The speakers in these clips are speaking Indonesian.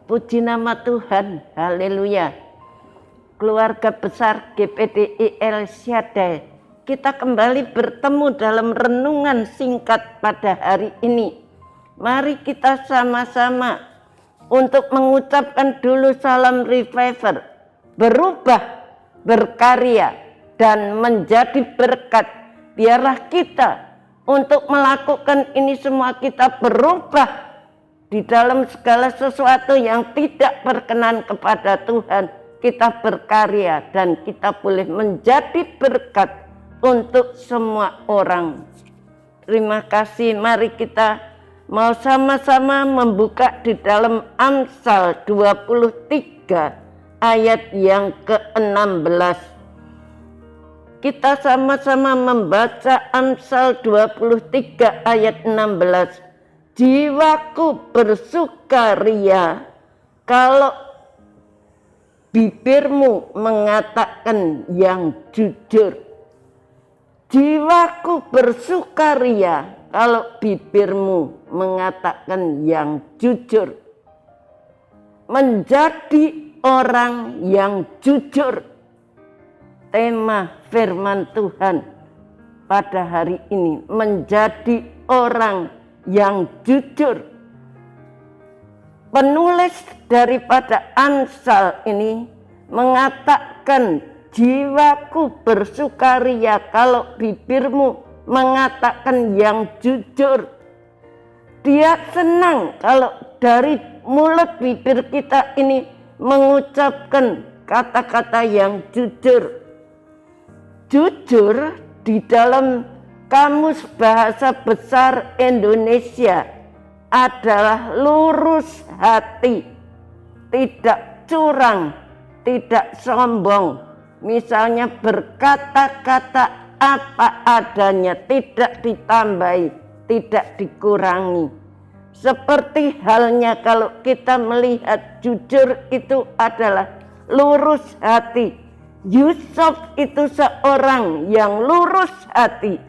Puji nama Tuhan, haleluya. Keluarga besar GPDI El Shaddai, kita kembali bertemu dalam renungan singkat pada hari ini. Mari kita sama-sama untuk mengucapkan dulu salam reviver, berubah, berkarya, dan menjadi berkat. Biarlah kita untuk melakukan ini semua kita berubah di dalam segala sesuatu yang tidak berkenan kepada Tuhan. Kita berkarya dan kita boleh menjadi berkat untuk semua orang. Terima kasih. Mari kita mau sama-sama membuka di dalam Amsal 23 ayat yang ke-16. Kita sama-sama membaca Amsal 23 ayat 16. Jiwaku bersukaria kalau bibirmu mengatakan yang jujur. Jiwaku bersukaria kalau bibirmu mengatakan yang jujur. Menjadi orang yang jujur. Tema firman Tuhan pada hari ini, menjadi orang yang jujur. Penulis daripada Amsal ini mengatakan, jiwaku bersukaria kalau bibirmu mengatakan yang jujur. Dia senang kalau dari mulut bibir kita ini mengucapkan kata-kata yang jujur. Jujur di dalam Kamus Bahasa Besar Indonesia adalah lurus hati, tidak curang, tidak sombong. Misalnya berkata-kata apa adanya, tidak ditambahi, tidak dikurangi. Seperti halnya kalau kita melihat jujur itu adalah lurus hati. Yusuf itu seorang yang lurus hati.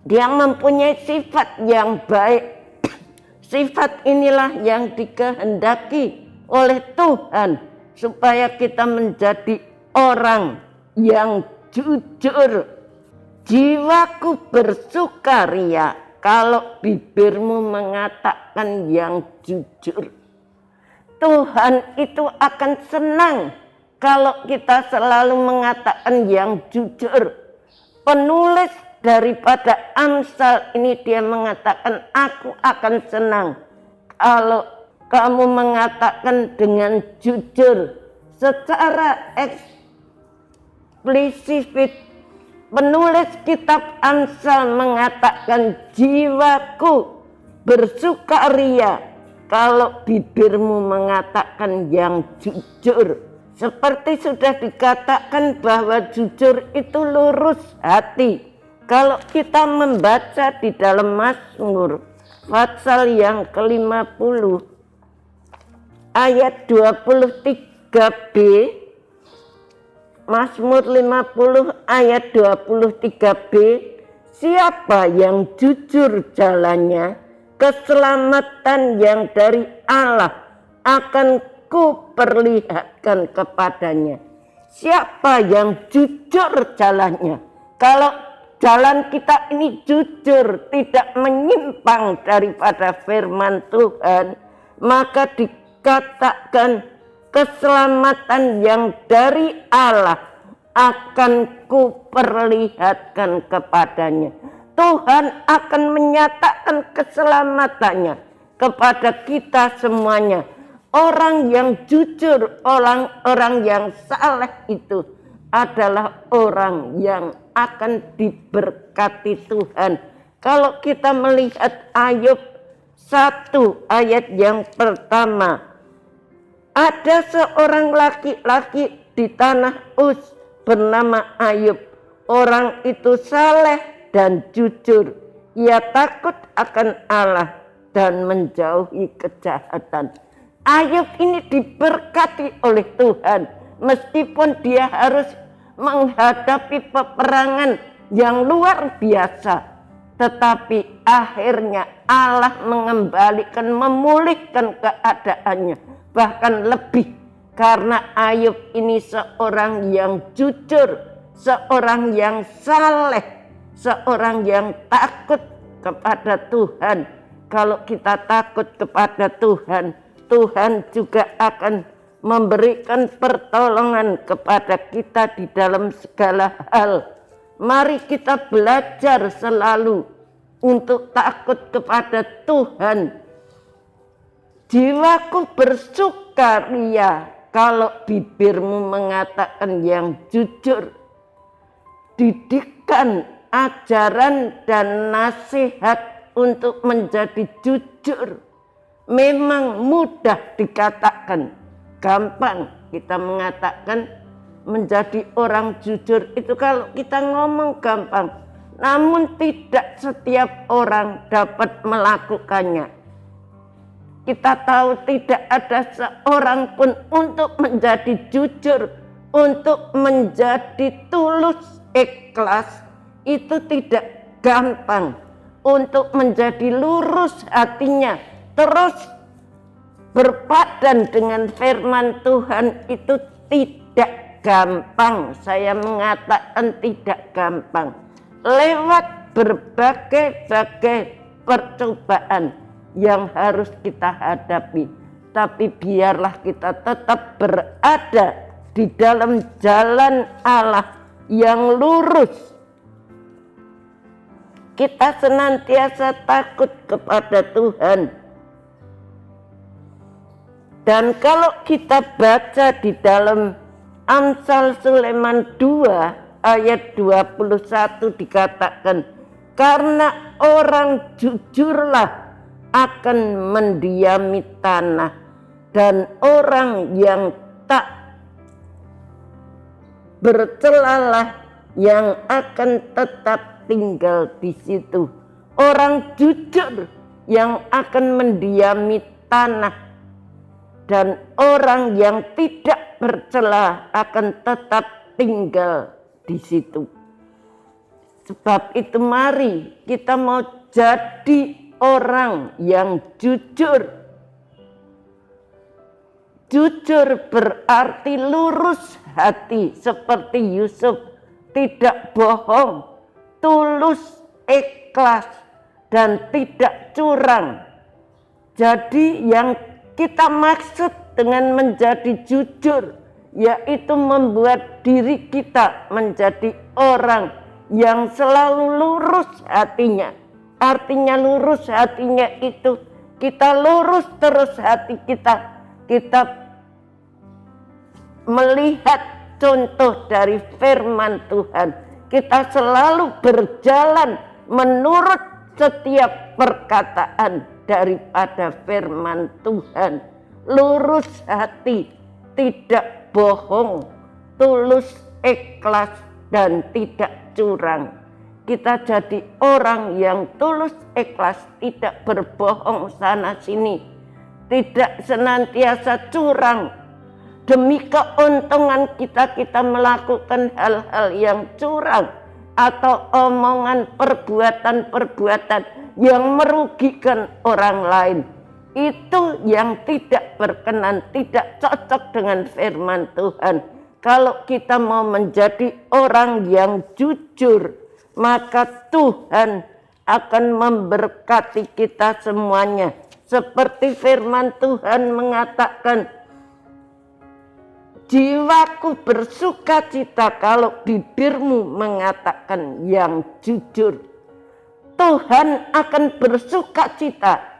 Dia mempunyai sifat yang baik. Sifat inilah yang dikehendaki oleh Tuhan supaya kita menjadi orang yang jujur. Jiwaku bersukaria kalau bibirmu mengatakan yang jujur. Tuhan itu akan senang kalau kita selalu mengatakan yang jujur. Penulis daripada Amsal ini dia mengatakan, aku akan senang kalau kamu mengatakan dengan jujur. Secara eksplisit penulis kitab Amsal mengatakan, jiwaku bersukaria kalau bibirmu mengatakan yang jujur. Seperti sudah dikatakan bahwa jujur itu lurus hati. Kalau kita membaca di dalam Mazmur pasal yang ke-50 ayat 23b, Mazmur 50 ayat 23b, siapa yang jujur jalannya, keselamatan yang dari Allah akan kuperlihatkan kepadanya. Siapa yang jujur jalannya? Kalau jalan kita ini jujur, tidak menyimpang daripada firman Tuhan, maka dikatakan keselamatan yang dari Allah akan kuperlihatkan kepadanya. Tuhan akan menyatakan keselamatannya kepada kita semuanya. Orang yang jujur, orang yang saleh itu adalah orang yang akan diberkati Tuhan. Kalau kita melihat Ayub 1 ayat yang pertama, ada seorang laki-laki di tanah Uz bernama Ayub. Orang itu saleh dan jujur. Ia takut akan Allah dan menjauhi kejahatan. Ayub ini diberkati oleh Tuhan, meskipun dia harus menghadapi peperangan yang luar biasa. tetapi akhirnya Allah mengembalikan, memulihkan keadaannya, bahkan lebih, karena Ayub ini seorang yang jujur, seorang yang saleh, seorang yang takut kepada Tuhan. Kalau kita takut kepada Tuhan, Tuhan juga akan memberikan pertolongan kepada kita di dalam segala hal. Mari kita belajar selalu untuk takut kepada Tuhan. Jiwaku bersukaria kalau bibirmu mengatakan yang jujur. Didikan, ajaran dan nasihat untuk menjadi jujur memang mudah dikatakan, gampang kita mengatakan menjadi orang jujur itu kalau kita ngomong gampang, namun tidak setiap orang dapat melakukannya. Kita tahu tidak ada seorang pun untuk menjadi jujur, untuk menjadi tulus, ikhlas, itu tidak gampang. Untuk menjadi lurus hatinya, terus berpadan dengan firman Tuhan itu tidak gampang. Saya mengatakan tidak gampang. Lewat berbagai-bagai percobaan yang harus kita hadapi. Tapi biarlah kita tetap berada di dalam jalan Allah yang lurus. Kita senantiasa takut kepada Tuhan. Dan kalau kita baca di dalam Amsal Sulaiman 2 ayat 21 dikatakan, karena orang jujurlah akan mendiami tanah, dan orang yang tak bercelalah yang akan tetap tinggal di situ. Orang jujur yang akan mendiami tanah, dan orang yang tidak bercela akan tetap tinggal di situ. Sebab itu mari kita mau jadi orang yang jujur. Jujur berarti lurus hati seperti Yusuf, tidak bohong, tulus, ikhlas, dan tidak curang. Jadi yang kita maksud dengan menjadi jujur, yaitu membuat diri kita menjadi orang yang selalu lurus hatinya. Artinya lurus hatinya itu kita lurus terus hati kita. Kita melihat contoh dari firman Tuhan. Kita selalu berjalan menurut setiap perkataan daripada firman Tuhan. Lurus hati, tidak bohong, tulus, ikhlas, dan tidak curang. Kita jadi orang yang tulus, ikhlas, tidak berbohong sana sini, tidak senantiasa curang. Demi keuntungan kita melakukan hal-hal yang curang atau omongan perbuatan-perbuatan yang merugikan orang lain. Itu yang tidak berkenan, tidak cocok dengan firman Tuhan. Kalau kita mau menjadi orang yang jujur, maka Tuhan akan memberkati kita semuanya. Seperti firman Tuhan mengatakan, jiwaku bersukacita kalau bibirmu mengatakan yang jujur. Tuhan akan bersukacita.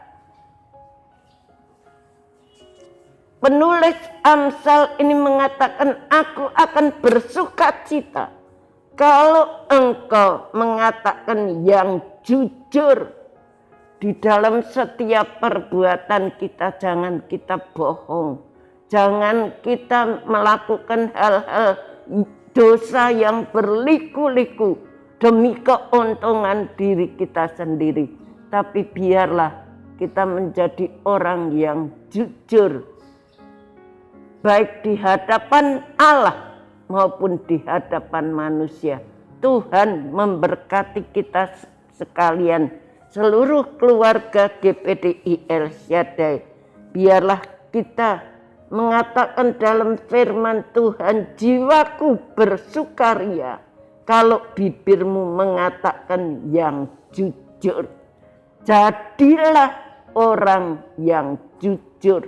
Penulis Amsal ini mengatakan, aku akan bersukacita kalau engkau mengatakan yang jujur. Di dalam setiap perbuatan kita, jangan kita bohong. Jangan kita melakukan hal-hal dosa yang berliku-liku demi keuntungan diri kita sendiri. Tapi biarlah kita menjadi orang yang jujur, baik di hadapan Allah maupun di hadapan manusia. Tuhan memberkati kita sekalian, seluruh keluarga GPDI El Shaddai, biarlah kita mengatakan dalam firman Tuhan, jiwaku bersukaria kalau bibirmu mengatakan yang jujur. Jadilah orang yang jujur.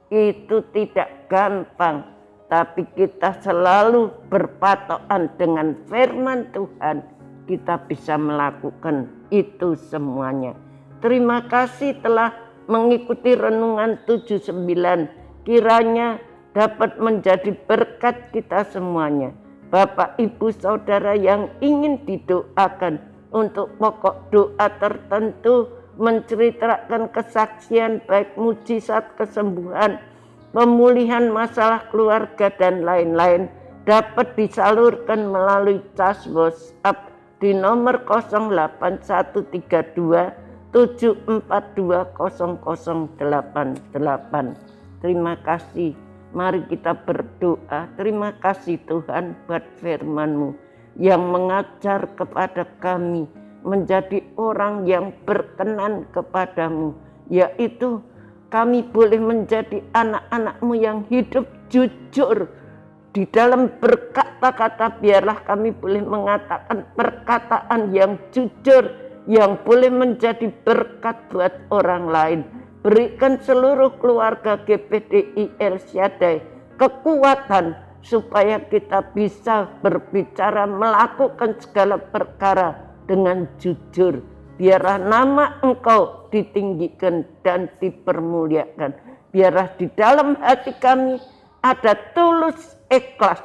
Itu tidak gampang, tapi kita selalu berpatokan dengan firman Tuhan, kita bisa melakukan itu semuanya. Terima kasih telah mengikuti renungan 79. Kiranya dapat menjadi berkat kita semuanya. Bapak, Ibu, Saudara yang ingin didoakan untuk pokok doa tertentu, menceritakan kesaksian baik mujizat kesembuhan, pemulihan masalah keluarga dan lain-lain, dapat disalurkan melalui cas WhatsApp di nomor 08132 742 0088. Terima kasih. Mari kita berdoa. Terima kasih Tuhan buat firman-Mu yang mengajar kepada kami menjadi orang yang berkenan kepadamu, yaitu kami boleh menjadi anak-anak-Mu yang hidup jujur di dalam berkata-kata. Biarlah kami boleh mengatakan perkataan yang jujur, yang boleh menjadi berkat buat orang lain. Berikan seluruh keluarga GPDI El Shaddai kekuatan supaya kita bisa berbicara, melakukan segala perkara dengan jujur. Biarlah nama Engkau ditinggikan dan dipermuliakan. Biarlah di dalam hati kami ada tulus ikhlas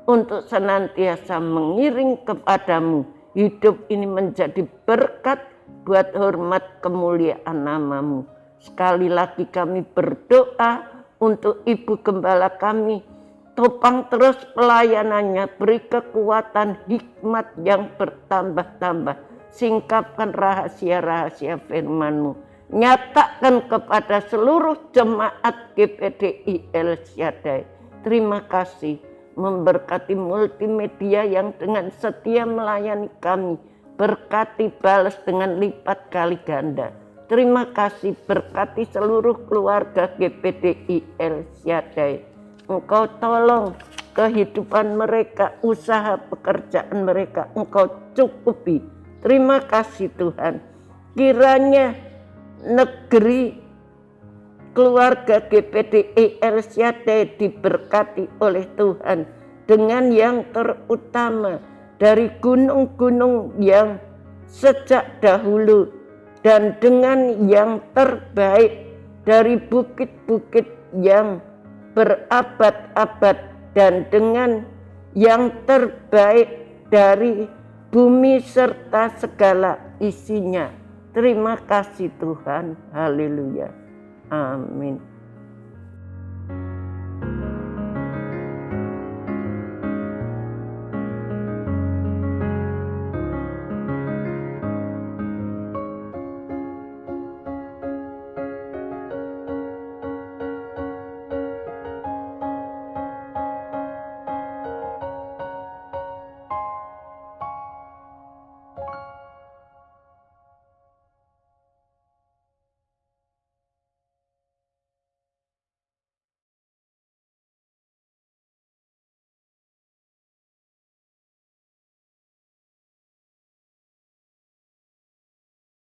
untuk senantiasa mengiring kepadamu. Hidup ini menjadi berkat buat hormat kemuliaan nama-Mu. Sekali lagi kami berdoa untuk Ibu Gembala kami. Topang terus pelayanannya, beri kekuatan, hikmat yang bertambah-tambah. Singkapkan rahasia-rahasia firman-Mu. Nyatakan kepada seluruh jemaat GPDI El Shaddai. Terima kasih memberkati multimedia yang dengan setia melayani kami. Berkati balas dengan lipat kali ganda. Terima kasih, berkati seluruh keluarga GPDI El Shaddai. Engkau tolong kehidupan mereka, usaha pekerjaan mereka Engkau cukupi. Terima kasih Tuhan. Kiranya negeri keluarga GPDI El Shaddai diberkati oleh Tuhan dengan yang terutama dari gunung-gunung yang sejak dahulu, dan dengan yang terbaik dari bukit-bukit yang berabad-abad, dan dengan yang terbaik dari bumi serta segala isinya. Terima kasih Tuhan. Haleluya. Amin.